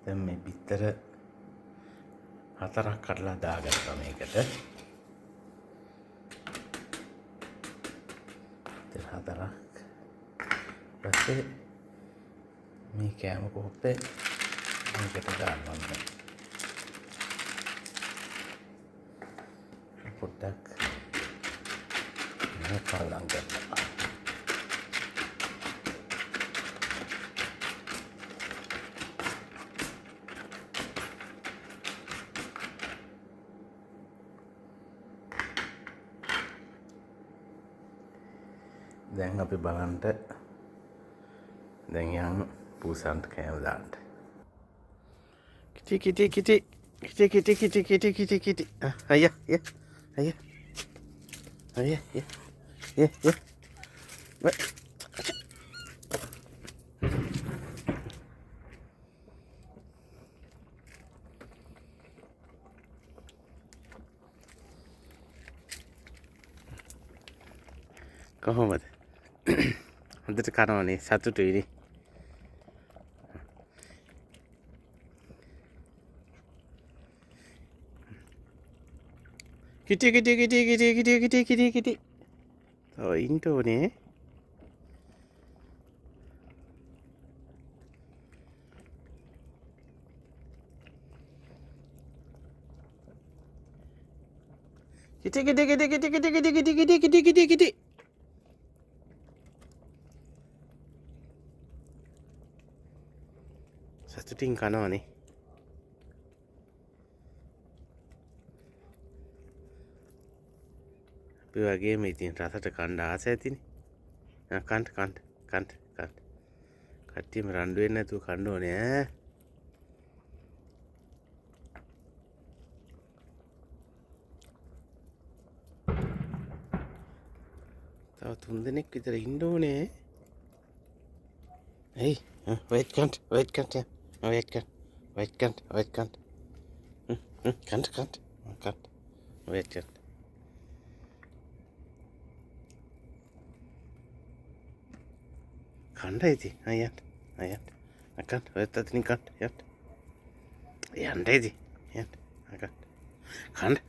දැන් මේ බිත්තර 4ක් කඩලා දාගත්තා මේකට. බිත්තර 4ක්. ඊපස්සේ මේ කෑම කෝප්පේ මේකට දාන්න. පොඩ්ඩක් මේක කලම් කරනවා. දැන් අපි බලන්න දැන් යන්න පූසන්ට කෑම දාන්න. කිටි කිටි කිටි කිටි කිටි කිටි කිටි කිටි කිටි අයියා අයියා අයියා අයියා කොහොමද හොඳට කනවනේ සතුටුයිනේ. කිටි කිටි කිටි කිටි කිටි කිටි කිටි කිටි ඔව් ඉන්න ඕනේ. කිටි කිටි කිටි කිටි කිටි කිටි කිටි කිටි කිටි කිටි කිටි සතුටින් කනවනේ. අපි වගේම ඉතින් රසට කන්න ආස ඇතිනේ. කන්න කට්ටියම රණ්ඩු වෙන්නේ නැතුව කන්න ඕනේ ඈ. තව 3 දෙනෙක් විතර ඉන්න ඕනේ. Hey, wait, can't. Wait, can't. Wait, can't. Can't I? I can't. Wait, that thing can't. Yet. I can't.